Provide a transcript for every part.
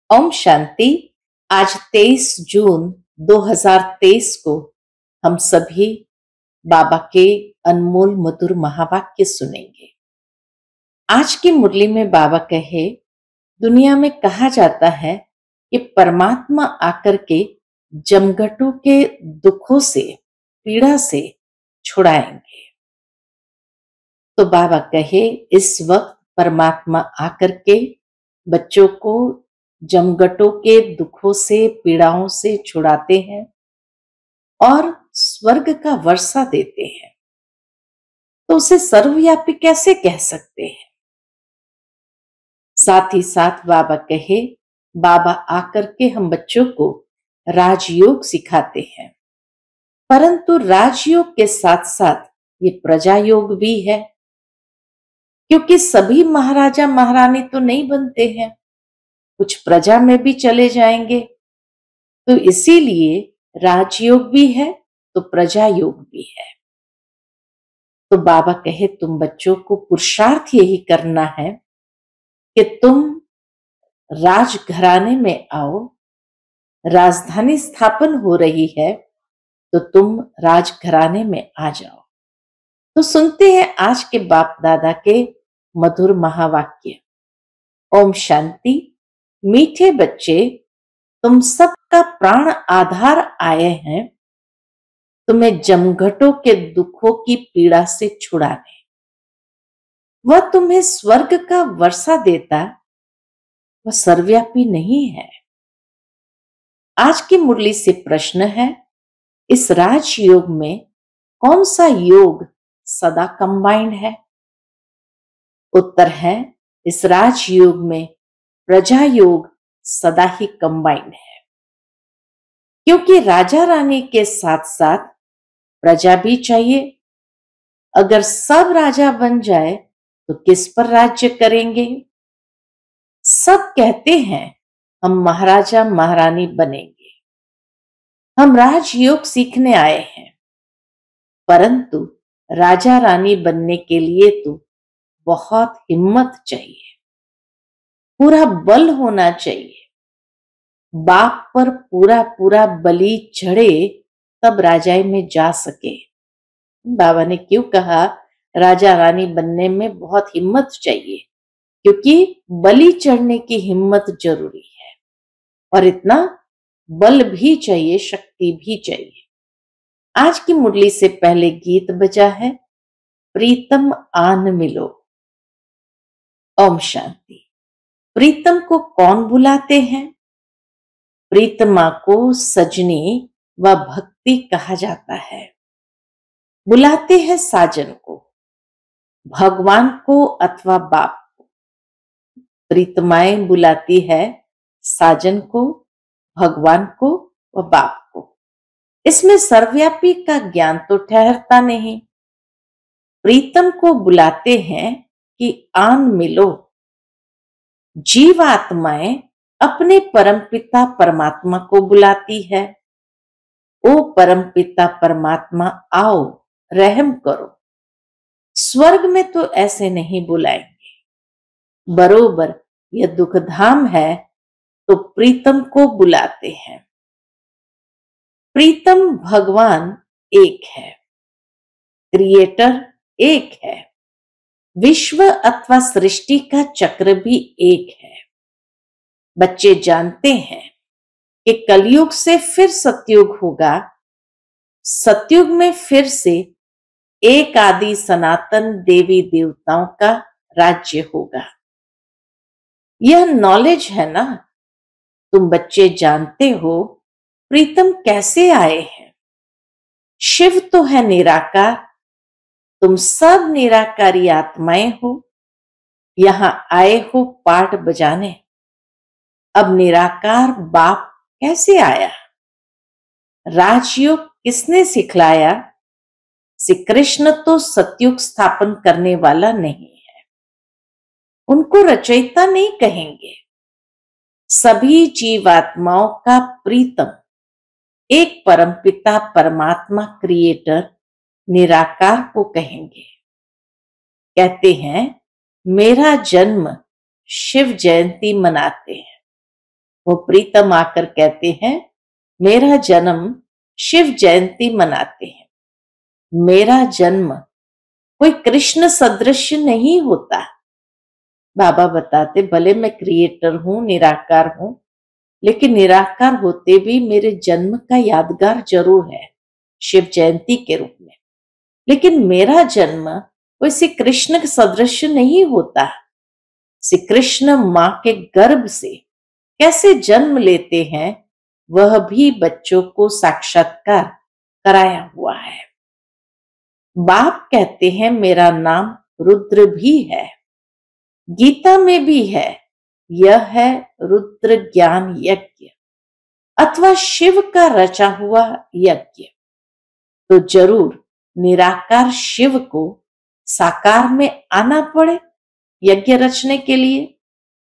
ओम शांति। आज 23 जून 2023 को हम सभी बाबा के अनमोल मधुर महावाक्य सुनेंगे। आज की मुरली में बाबा कहे, दुनिया में कहा जाता है कि परमात्मा आकर के जमघटों के दुखों से, पीड़ा से छुड़ाएंगे। तो बाबा कहे, इस वक्त परमात्मा आकर के बच्चों को जमघटों के दुखों से, पीड़ाओं से छुड़ाते हैं और स्वर्ग का वर्षा देते हैं। तो उसे सर्वव्यापी कैसे कह सकते हैं? साथ ही साथ बाबा कहे, बाबा आकर के हम बच्चों को राजयोग सिखाते हैं, परंतु राजयोग के साथ साथ ये प्रजा योग भी है, क्योंकि सभी महाराजा महारानी तो नहीं बनते हैं, कुछ प्रजा में भी चले जाएंगे। तो इसीलिए राजयोग भी है तो प्रजा योग भी है। तो बाबा कहे, तुम बच्चों को पुरुषार्थ यही करना है कि तुम राजघराने में आओ। राजधानी स्थापन हो रही है तो तुम राजघराने में आ जाओ। तो सुनते हैं आज के बाप दादा के मधुर महावाक्य। ओम शांति। मीठे बच्चे, तुम सबका प्राण आधार आए हैं तुम्हें जमघटों के दुखों की पीड़ा से छुड़ाने। वह तुम्हें स्वर्ग का वर्षा देता, वह सर्वव्यापी नहीं है। आज की मुरली से प्रश्न है, इस राजयोग में कौन सा योग सदा कंबाइंड है? उत्तर है, इस राजयोग में प्रजा योग सदा ही कंबाइंड है, क्योंकि राजा रानी के साथ साथ प्रजा भी चाहिए। अगर सब राजा बन जाए तो किस पर राज्य करेंगे? सब कहते हैं हम महाराजा महारानी बनेंगे, हम राजयोग सीखने आए हैं, परंतु राजा रानी बनने के लिए तो बहुत हिम्मत चाहिए, पूरा बल होना चाहिए। बाप पर पूरा पूरा बलि चढ़े तब राजाई में जा सके। बाबा ने क्यों कहा राजा रानी बनने में बहुत हिम्मत चाहिए? क्योंकि बलि चढ़ने की हिम्मत जरूरी है और इतना बल भी चाहिए, शक्ति भी चाहिए। आज की मुरली से पहले गीत बजा है, प्रीतम आन मिलो। ओम शांति। प्रीतम को कौन बुलाते हैं? प्रीतमा को सजनी व भक्ति कहा जाता है। बुलाते हैं साजन को, भगवान को अथवा बाप को। प्रीतमाएं बुलाती है साजन को, भगवान को व बाप को। इसमें सर्वव्यापी का ज्ञान तो ठहरता नहीं। प्रीतम को बुलाते हैं कि आन मिलो। जीवात्माएं अपने परमपिता परमात्मा को बुलाती है, ओ परमपिता परमात्मा आओ, रहम करो। स्वर्ग में तो ऐसे नहीं बुलाएंगे। बरोबर यह दुखधाम है तो प्रीतम को बुलाते हैं। प्रीतम भगवान एक है, क्रिएटर एक है, विश्व अथवा सृष्टि का चक्र भी एक है। बच्चे जानते हैं कि कलयुग से फिर सतयुग होगा, सतयुग में फिर से एक आदि सनातन देवी देवताओं का राज्य होगा। यह नॉलेज है ना। तुम बच्चे जानते हो प्रीतम कैसे आए हैं। शिव तो है निराकार, तुम सब निराकारी आत्माएं हो, यहां आए हो पाठ बजाने। अब निराकार बाप कैसे आया? राजयोग किसने सिखलाया? श्री कृष्ण तो सतयुग स्थापन करने वाला नहीं है, उनको रचयिता नहीं कहेंगे। सभी जीवात्माओं का प्रीतम एक परमपिता परमात्मा क्रिएटर निराकार को कहेंगे। कहते हैं मेरा जन्म शिव जयंती मनाते हैं, वो प्रीतम आकर कहते हैं, मेरा जन्म शिव जयंती मनाते हैं। मेरा जन्म कोई कृष्ण सदृश नहीं होता। बाबा बताते, भले मैं क्रिएटर हूं, निराकार हूं, लेकिन निराकार होते भी मेरे जन्म का यादगार जरूर है शिव जयंती के रूप में। लेकिन मेरा जन्म कोई श्री कृष्ण के सदृश नहीं होता। श्री कृष्ण मां के गर्भ से कैसे जन्म लेते हैं, वह भी बच्चों को साक्षात्कार कराया हुआ है। बाप कहते हैं, मेरा नाम रुद्र भी है, गीता में भी है। यह है रुद्र ज्ञान यज्ञ अथवा शिव का रचा हुआ यज्ञ। तो जरूर निराकार शिव को साकार में आना पड़े यज्ञ रचने के लिए।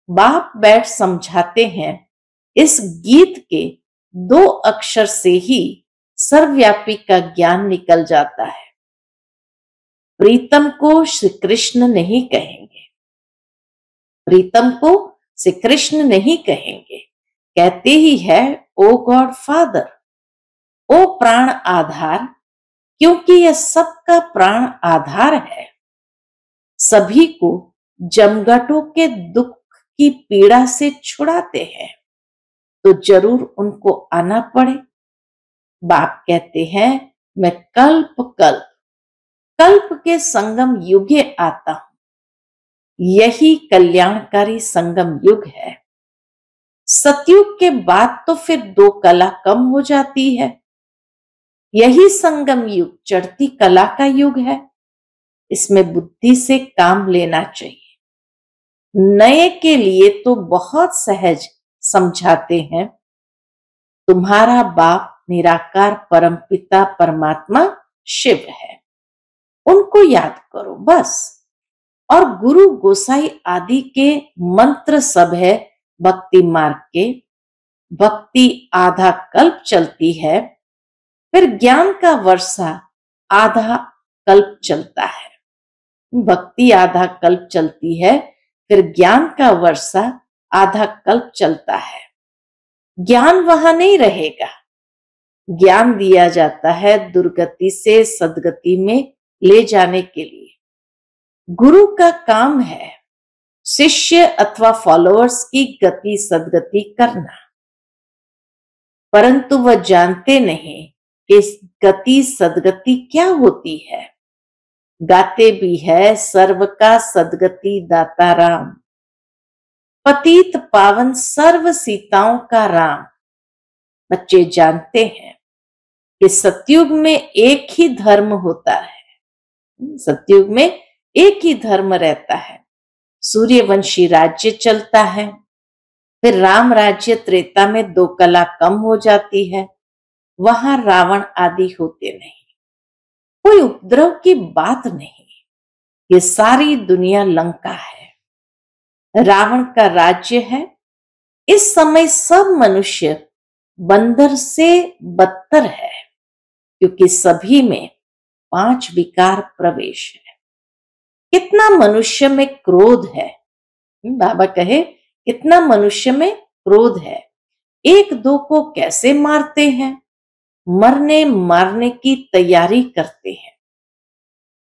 बाप बैठ समझाते हैं, इस गीत के 2 अक्षर से ही सर्वव्यापी का ज्ञान निकल जाता है। प्रीतम को श्री कृष्ण नहीं कहेंगे, प्रीतम को श्री कृष्ण नहीं कहेंगे, कहते ही है ओ गॉड फादर, ओ प्राण आधार, क्योंकि यह सबका प्राण आधार है। सभी को जमघटों के दुख की पीड़ा से छुड़ाते हैं, तो जरूर उनको आना पड़े। बाप कहते हैं, मैं कल्प कल्प कल्प के संगम युगे आता हूं। यही कल्याणकारी संगम युग है। सतयुग के बाद तो फिर 2 कला कम हो जाती है। यही संगम युग चढ़ती कला का युग है। इसमें बुद्धि से काम लेना चाहिए। नए के लिए तो बहुत सहज समझाते हैं, तुम्हारा बाप निराकार परमपिता परमात्मा शिव है, उनको याद करो बस। और गुरु गोसाई आदि के मंत्र सब है भक्ति मार्ग के। भक्ति आधा कल्प चलती है, फिर ज्ञान का वर्षा आधा कल्प चलता है। भक्ति आधा कल्प चलती है, फिर ज्ञान का वर्षा आधा कल्प चलता है। ज्ञान वहां नहीं रहेगा। ज्ञान दिया जाता है दुर्गति से सदगति में ले जाने के लिए। गुरु का काम है शिष्य अथवा फॉलोअर्स की गति सदगति करना, परंतु वह जानते नहीं कि गति सदगति क्या होती है। गाते भी है, सर्व का सदगति दाता राम, पतित पावन सर्व सीताओं का राम। बच्चे जानते हैं कि सतयुग में एक ही धर्म होता है। सतयुग में एक ही धर्म रहता है। सूर्यवंशी राज्य चलता है, फिर राम राज्य त्रेता में 2 कला कम हो जाती है। वहां रावण आदि होते नहीं, कोई उपद्रव की बात नहीं। ये सारी दुनिया लंका है, रावण का राज्य है। इस समय सब मनुष्य बंदर से बदतर है, क्योंकि सभी में 5 विकार प्रवेश है। कितना मनुष्य में क्रोध है। बाबा कहे, कितना मनुष्य में क्रोध है। 1-2 को कैसे मारते हैं, मरने मारने की तैयारी करते हैं।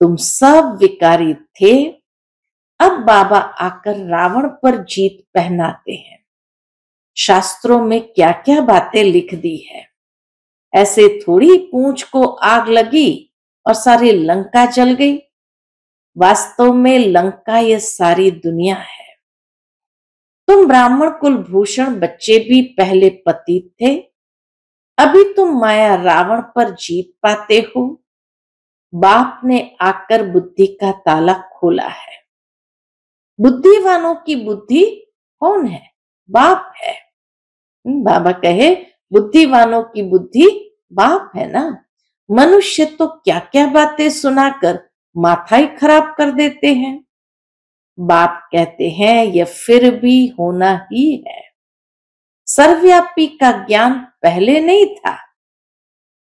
तुम सब विकारी थे, अब बाबा आकर रावण पर जीत पहनाते हैं। शास्त्रों में क्या क्या बातें लिख दी है। ऐसे थोड़ी पूंछ को आग लगी और सारी लंका जल गई। वास्तव में लंका ये सारी दुनिया है। तुम ब्राह्मण कुल भूषण बच्चे भी पहले पतित थे, अभी तुम माया रावण पर जीत पाते हो। बाप ने आकर बुद्धि का ताला खोला है। बुद्धिवानों की बुद्धि कौन है? बाप है। बाबा कहे, बुद्धिवानों की बुद्धि बाप है ना। मनुष्य तो क्या क्या बातें सुनाकर माथा ही खराब कर देते हैं। बाप कहते हैं, यह फिर भी होना ही है। सर्वव्यापी का ज्ञान पहले नहीं था।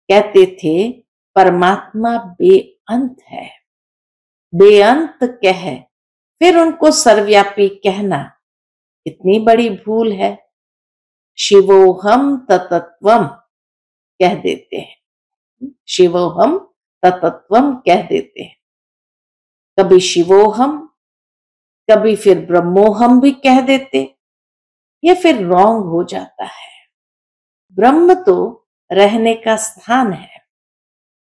कहते थे परमात्मा बेअंत है। बेअंत कह फिर उनको सर्वव्यापी कहना कितनी बड़ी भूल है। शिवोहम ततत्वम कह देते हैं। शिवोहम ततत्वम कह देते हैं। कभी शिवोहम, कभी फिर ब्रह्मोहम भी कह देते, या फिर रॉन्ग हो जाता है। ब्रह्म तो रहने का स्थान है।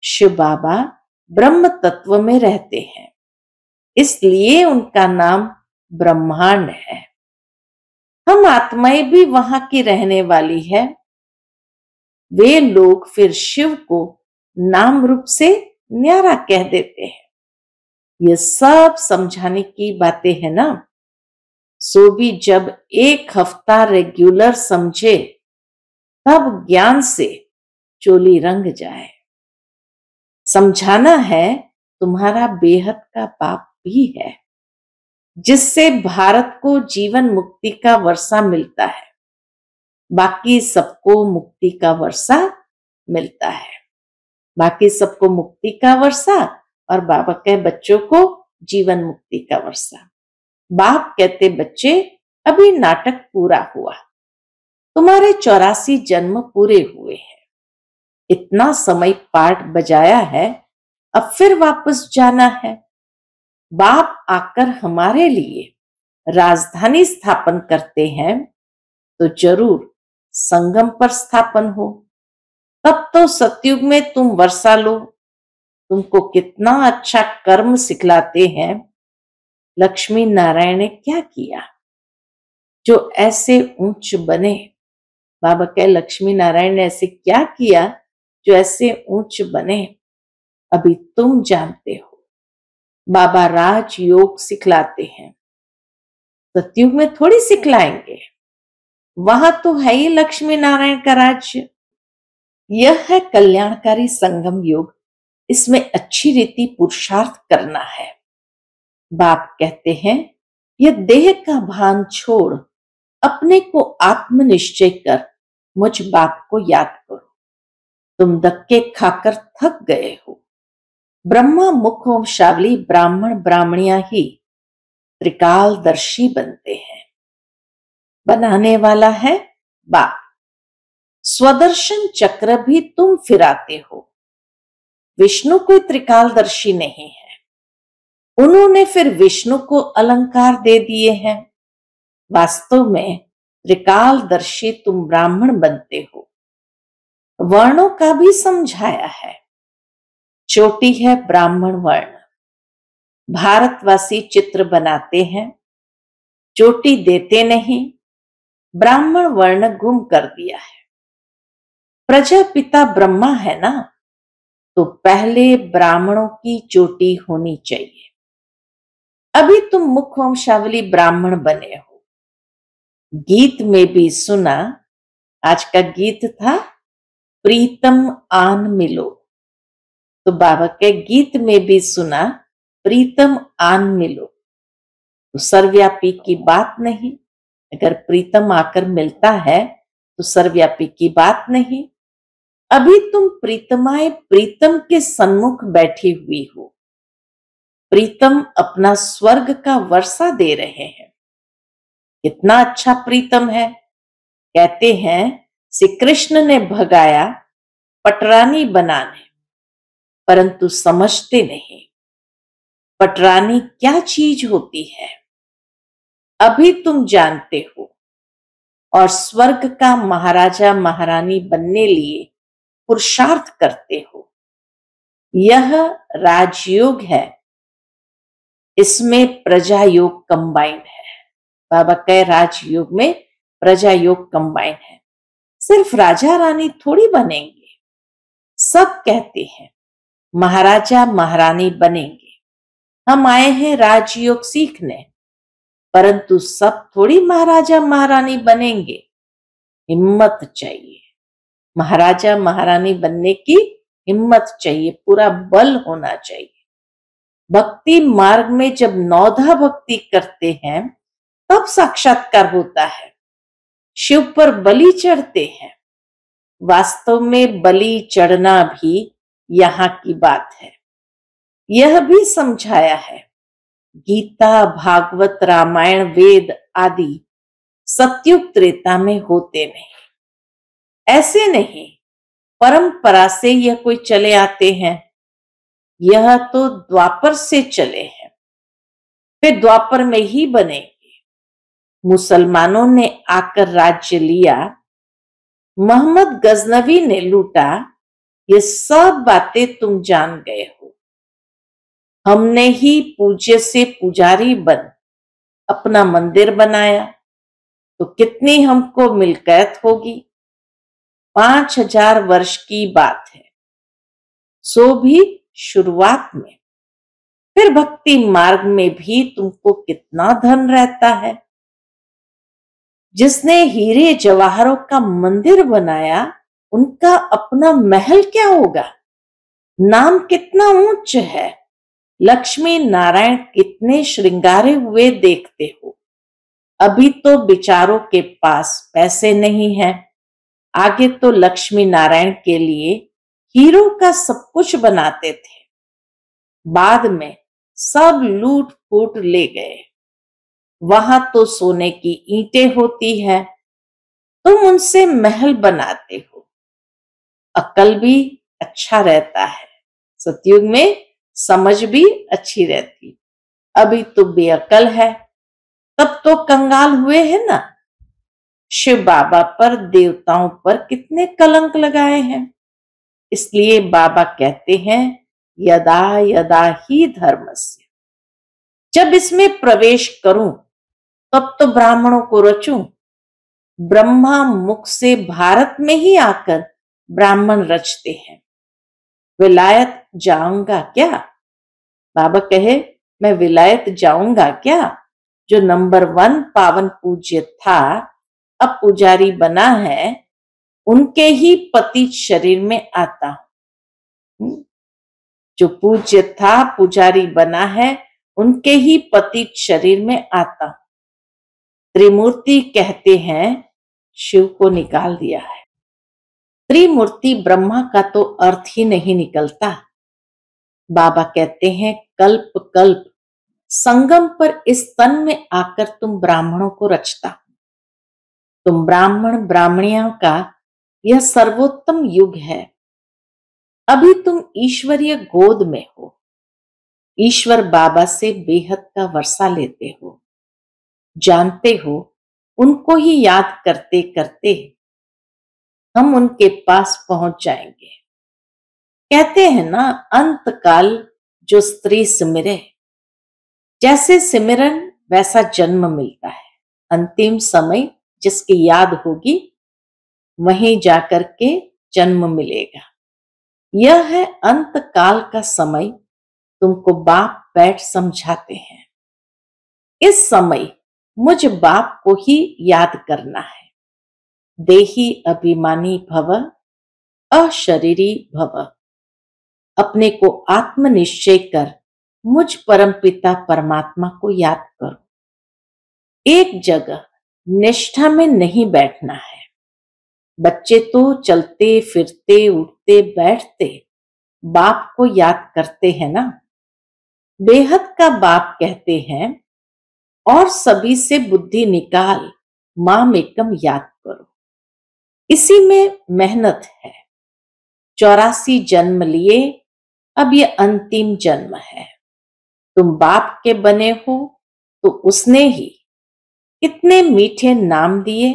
शिव बाबा ब्रह्म तत्व में रहते हैं, इसलिए उनका नाम ब्रह्मांड है। हम आत्माएं भी वहां की रहने वाली है। वे लोग फिर शिव को नाम रूप से न्यारा कह देते हैं। ये सब समझाने की बातें हैं ना। सो भी जब एक हफ्ता रेगुलर समझे, तब ज्ञान से चोली रंग जाए। समझाना है तुम्हारा बेहद का बाप भी है, जिससे भारत को जीवन मुक्ति का वर्षा मिलता है। बाकी सबको मुक्ति का वर्षा मिलता है। बाकी सबको मुक्ति का वर्षा, और बाबा के बच्चों को जीवन मुक्ति का वर्षा। बाप कहते बच्चे, अभी नाटक पूरा हुआ, तुम्हारे 84 जन्म पूरे हुए हैं। इतना समय पाठ बजाया है, अब फिर वापस जाना है। बाप आकर हमारे लिए राजधानी स्थापन करते हैं, तो जरूर संगम पर स्थापन हो। तब तो सतयुग में तुम वर्षा लो। तुमको कितना अच्छा कर्म सिखलाते हैं। लक्ष्मी नारायण ने क्या किया जो ऐसे ऊंच बने? बाबा कहे लक्ष्मी नारायण ने ऐसे क्या किया जो ऐसे ऊंच बने? अभी तुम जानते हो। बाबा राज योग सिखलाते हैं, सतयुग में थोड़ी सिखलाएंगे। वहां तो है ही लक्ष्मी नारायण का राज्य। यह है कल्याणकारी संगम योग। इसमें अच्छी रीति पुरुषार्थ करना है। बाप कहते हैं, यह देह का भान छोड़ अपने को आत्मनिश्चय कर मुझ बाप को याद करो। तुम धक्के खाकर थक गए हो। ब्रह्मा मुखवंशावली ब्राह्मण ब्राह्मणियां ही त्रिकालदर्शी बनते हैं। बनाने वाला है बाप। स्वदर्शन चक्र भी तुम फिराते हो। विष्णु कोई त्रिकालदर्शी नहीं है। उन्होंने फिर विष्णु को अलंकार दे दिए हैं। वास्तव में त्रिकालदर्शी तुम ब्राह्मण बनते हो। वर्णों का भी समझाया है। चोटी है ब्राह्मण वर्ण। भारतवासी चित्र बनाते हैं, चोटी देते नहीं। ब्राह्मण वर्ण गुम कर दिया है। प्रजापिता ब्रह्मा है ना, तो पहले ब्राह्मणों की चोटी होनी चाहिए। अभी तुम मुखवंशावली ब्राह्मण बने हो। गीत में भी सुना, आज का गीत था प्रीतम आन मिलो। तो बाबा के गीत में भी सुना प्रीतम आन मिलो। तो सर्वव्यापी की बात नहीं। अगर प्रीतम आकर मिलता है तो सर्वव्यापी की बात नहीं। अभी तुम प्रीतमाएं प्रीतम के सन्मुख बैठी हुई हो। प्रीतम अपना स्वर्ग का वर्षा दे रहे हैं। कितना अच्छा प्रीतम है। कहते हैं श्री कृष्ण ने भगाया पटरानी बनाने, परंतु समझते नहीं पटरानी क्या चीज होती है। अभी तुम जानते हो, और स्वर्ग का महाराजा महारानी बनने लिए पुरुषार्थ करते हो। यह राजयोग है। इसमें प्रजा योग कंबाइंड है। बाबा कहे राजयोग में प्रजा योग कंबाइंड है। सिर्फ राजा रानी थोड़ी बनेंगे। सब कहते हैं महाराजा महारानी बनेंगे। हम आए हैं राजयोग सीखने, परंतु सब थोड़ी महाराजा महारानी बनेंगे। हिम्मत चाहिए। महाराजा महारानी बनने की हिम्मत चाहिए, पूरा बल होना चाहिए। भक्ति मार्ग में जब नौधा भक्ति करते हैं, तब साक्षात्कार होता है। शिव पर बलि चढ़ते हैं। वास्तव में बलि चढ़ना भी यहाँ की बात है। यह भी समझाया है। गीता भागवत रामायण वेद आदि सतयुग त्रेता में होते नहीं। ऐसे नहीं, परंपरा से यह कोई चले आते हैं। यह तो द्वापर से चले हैं, फिर द्वापर में ही बनेंगे। मुसलमानों ने आकर राज्य लिया, मोहम्मद गजनवी ने लूटा, ये सब बातें तुम जान गए हो। हमने ही पूज्य से पुजारी बन अपना मंदिर बनाया, तो कितनी हमको मिल्कियत होगी। 5000 वर्ष की बात है, सो भी शुरुआत में। फिर भक्ति मार्ग में भी तुमको कितना धन रहता है। जिसने हीरे जवाहरों का मंदिर बनाया, उनका अपना महल क्या होगा। नाम कितना उच्च है, लक्ष्मी नारायण कितने श्रृंगारे हुए देखते हो। अभी तो बिचारों के पास पैसे नहीं है, आगे तो लक्ष्मी नारायण के लिए हीरो का सब कुछ बनाते थे। बाद में सब लूट फूट ले गए। वहां तो सोने की ईंटें होती है, तुम उनसे महल बनाते हो। अकल भी अच्छा रहता है, सतयुग में समझ भी अच्छी रहती। अभी तो बेअकल है, तब तो कंगाल हुए हैं ना। शिव बाबा पर, देवताओं पर कितने कलंक लगाए हैं। इसलिए बाबा कहते हैं, यदा यदा ही धर्मस्य। जब इसमें प्रवेश करूं, तब तो ब्राह्मणों को रचूं। ब्रह्मा मुख से भारत में ही आकर ब्राह्मण रचते हैं। विलायत जाऊंगा क्या? बाबा कहे, मैं विलायत जाऊंगा क्या? जो नंबर 1 पावन पूज्य था, अब पुजारी बना है, उनके ही पतित शरीर में आता हूं। जो पूज्य था, पुजारी बना है, उनके ही पतित शरीर में आता हूं। त्रिमूर्ति कहते हैं, शिव को निकाल दिया है। त्रिमूर्ति ब्रह्मा का तो अर्थ ही नहीं निकलता। बाबा कहते हैं, कल्प कल्प संगम पर इस तन में आकर तुम ब्राह्मणों को रचता। तुम ब्राह्मण ब्राह्मणियों का यह सर्वोत्तम युग है। अभी तुम ईश्वरीय गोद में हो। ईश्वर बाबा से बेहद का वर्षा लेते हो। जानते हो, उनको ही याद करते करते हम उनके पास पहुंच जाएंगे। कहते हैं ना, अंत काल जो स्त्री सिमरे, जैसे सिमरन वैसा जन्म मिलता है। अंतिम समय जिसकी याद होगी, वहीं जाकर के जन्म मिलेगा। यह है अंत काल का समय। तुमको बाप बैठ समझाते हैं। इस समय मुझ बाप को ही याद करना है। देही अभिमानी भव, अशरीरी भव। अपने को आत्मनिश्चय कर मुझ परमपिता परमात्मा को याद करो। एक जगह निष्ठा में नहीं बैठना है। बच्चे तो चलते फिरते उठते बैठते बाप को याद करते हैं ना। बेहद का बाप कहते हैं, और सभी से बुद्धि निकाल माम एकम याद करो। इसी में मेहनत है। 84 जन्म लिए, अब ये अंतिम जन्म है। तुम बाप के बने हो, तो उसने ही कितने मीठे नाम दिए।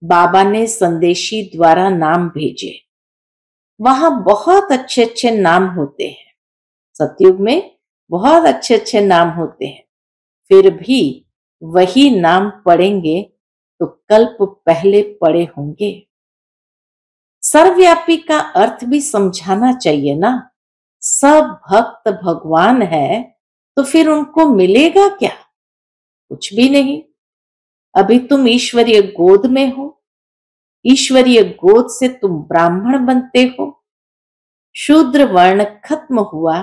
बाबा ने संदेशी द्वारा नाम भेजे। वहां बहुत अच्छे अच्छे नाम होते हैं। सतयुग में बहुत अच्छे अच्छे नाम होते हैं। फिर भी वही नाम पढ़ेंगे तो कल्प पहले पढ़े होंगे। सर्वव्यापी का अर्थ भी समझाना चाहिए ना। सब भक्त भगवान है, तो फिर उनको मिलेगा क्या? कुछ भी नहीं। अभी तुम ईश्वरीय गोद में हो। ईश्वरीय गोद से तुम ब्राह्मण बनते हो। शूद्र वर्ण खत्म हुआ।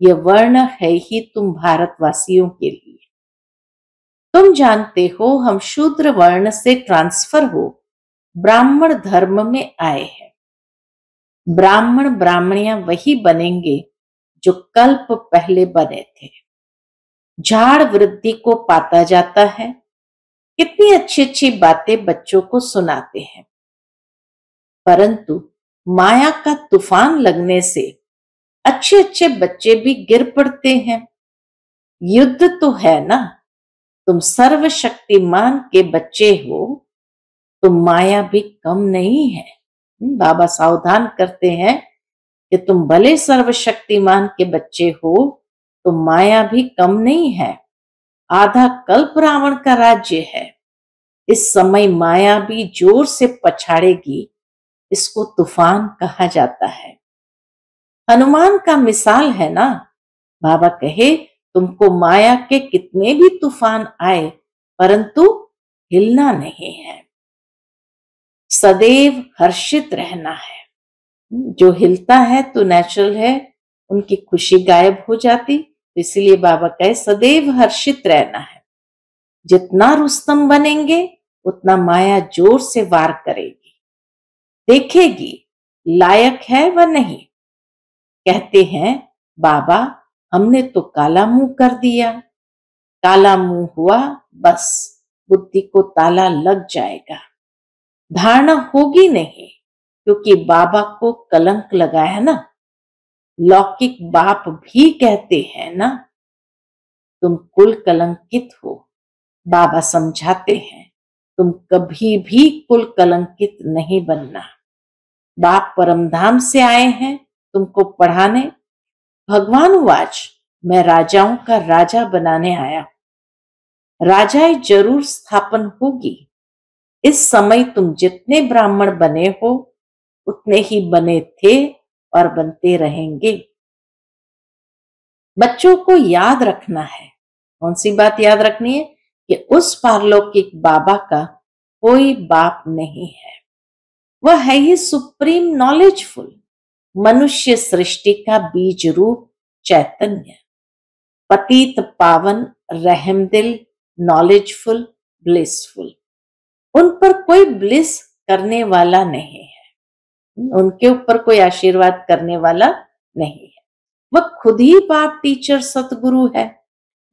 यह वर्ण है ही तुम भारतवासियों के लिए। तुम जानते हो, हम शूद्र वर्ण से ट्रांसफर हो ब्राह्मण धर्म में आए हैं। ब्राह्मण ब्राह्मणियां वही बनेंगे जो कल्प पहले बने थे। झाड़ वृद्धि को पाता जाता है। कितनी अच्छी अच्छी बातें बच्चों को सुनाते हैं। परंतु माया का तूफान लगने से अच्छे अच्छे बच्चे भी गिर पड़ते हैं। युद्ध तो है ना, तुम सर्वशक्तिमान के बच्चे हो, तो माया भी कम नहीं है। बाबा सावधान करते हैं कि तुम भले सर्वशक्तिमान के बच्चे हो, तो माया भी कम नहीं है। आधा कल्प रावण का राज्य है। इस समय माया भी जोर से पछाड़ेगी। इसको तूफान कहा जाता है। हनुमान का मिसाल है ना। बाबा कहे तुमको माया के कितने भी तूफान आए, परंतु हिलना नहीं है, सदैव हर्षित रहना है। जो हिलता है तो नेचुरल है, उनकी खुशी गायब हो जाती। इसलिए बाबा कहे सदैव हर्षित रहना है। जितना रुस्तम बनेंगे उतना माया जोर से वार करेगी, देखेगी लायक है व नहीं। कहते हैं बाबा हमने तो काला मुंह कर दिया। काला मुंह हुआ बस बुद्धि को ताला लग जाएगा, धारणा होगी नहीं, क्योंकि बाबा को कलंक लगा है ना। लौकिक बाप भी कहते हैं ना तुम कुल कलंकित हो। बाबा समझाते हैं तुम कभी भी कुल कलंकित नहीं बनना। बाप परमधाम से आए हैं तुमको पढ़ाने। भगवान वाच मैं राजाओं का राजा बनाने आया। राजाई जरूर स्थापन होगी। इस समय तुम जितने ब्राह्मण बने हो उतने ही बने थे और बनते रहेंगे। बच्चों को याद रखना है। कौन सी बात याद रखनी है? कि उस पारलौकिक बाबा का कोई बाप नहीं है। वह है ही सुप्रीम नॉलेजफुल, मनुष्य सृष्टि का बीज रूप चैतन्य, पतित पावन, रहमदिल, नॉलेजफुल, ब्लिसफुल। उन पर कोई ब्लिस करने वाला नहीं है, उनके ऊपर कोई आशीर्वाद करने वाला नहीं है। वह खुद ही बाप टीचर सतगुरु है।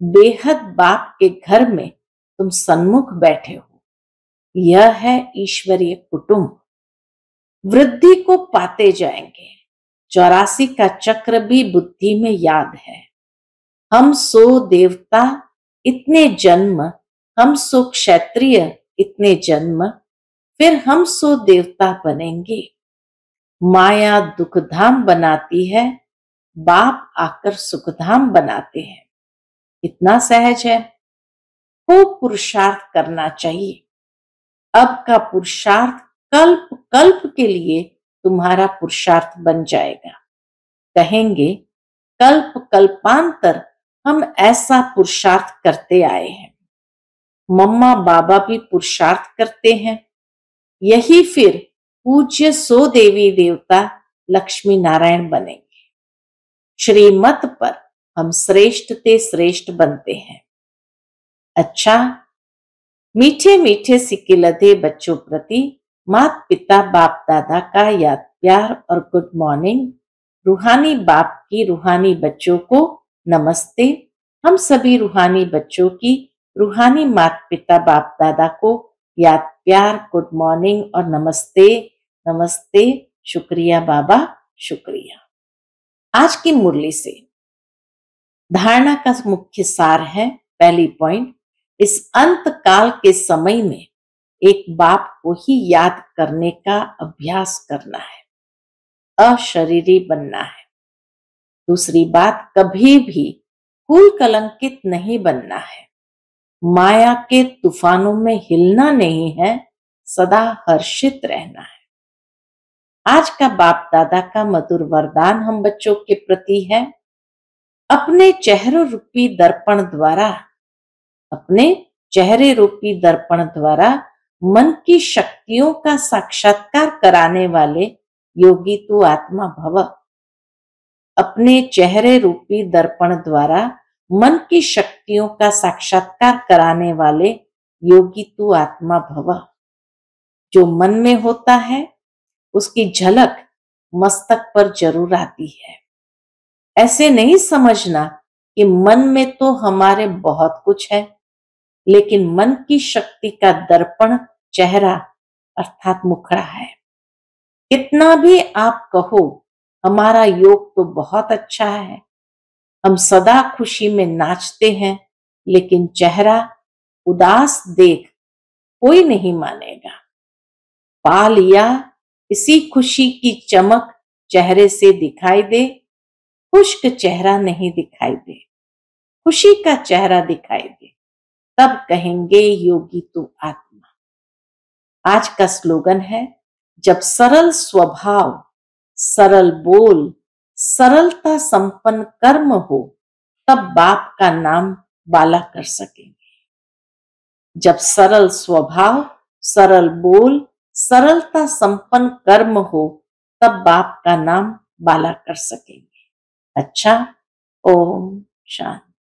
बेहद बाप के घर में तुम सन्मुख बैठे हो। यह है ईश्वरीय कुटुंब। वृद्धि को पाते जाएंगे। 84 का चक्र भी बुद्धि में याद है। हम सो देवता इतने जन्म, हम सो क्षत्रिय इतने जन्म, फिर हम सो देवता बनेंगे। माया दुखधाम बनाती है, बाप आकर सुखधाम बनाते हैं। इतना सहज है। खूब पुरुषार्थ करना चाहिए। अब का पुरुषार्थ कल्प कल्प के लिए तुम्हारा पुरुषार्थ बन जाएगा। कहेंगे कल्प कल्पांतर हम ऐसा पुरुषार्थ करते आए हैं। मम्मा बाबा भी पुरुषार्थ करते हैं। यही फिर पूज्य सो देवी देवता लक्ष्मी नारायण बनेंगे। श्रीमत पर हम श्रेष्ठ ते श्रेष्ठ बनते हैं। अच्छा, मीठे मीठे सिक्के लदे बच्चों प्रति माता पिता बाप दादा का याद प्यार और गुड मॉर्निंग। रूहानी बाप की रूहानी बच्चों को नमस्ते। हम सभी रूहानी बच्चों की रूहानी माता पिता बाप दादा को याद प्यार गुड मॉर्निंग और नमस्ते। नमस्ते, शुक्रिया बाबा, शुक्रिया। आज की मुरली से धारणा का मुख्य सार है। पहली पॉइंट, इस अंत काल के समय में एक बाप को ही याद करने का अभ्यास करना है, अशरीरी बनना है। दूसरी बात, कभी भी कुल कलंकित नहीं बनना है। माया के तूफानों में हिलना नहीं है, सदा हर्षित रहना है। आज का बाप दादा का मधुर वरदान हम बच्चों के प्रति है। अपने चेहरे रूपी दर्पण द्वारा, अपने चेहरे रूपी दर्पण द्वारा मन की शक्तियों का साक्षात्कार कराने वाले योगी तू आत्मा भव। अपने चेहरे रूपी दर्पण द्वारा मन की शक्तियों का साक्षात्कार कराने वाले योगी तू आत्मा भव। जो मन में होता है उसकी झलक मस्तक पर जरूर आती है। ऐसे नहीं समझना कि मन में तो हमारे बहुत कुछ है, लेकिन मन की शक्ति का दर्पण चेहरा अर्थात मुखड़ा है। कितना भी आप कहो हमारा योग तो बहुत अच्छा है, हम सदा खुशी में नाचते हैं, लेकिन चेहरा उदास देख कोई नहीं मानेगा। पा लिया इसी खुशी की चमक चेहरे से दिखाई दे, खुश्क चेहरा नहीं दिखाई दे, खुशी का चेहरा दिखाई दे, तब कहेंगे योगी तू आत्मा। आज का स्लोगन है, जब सरल स्वभाव, सरल बोल, सरलता संपन्न कर्म हो, तब बाप का नाम बाला कर सकेंगे। जब सरल स्वभाव, सरल बोल, सरलता संपन्न कर्म हो, तब बाप का नाम बाला कर सकेंगे। अच्छा, ओम शांति।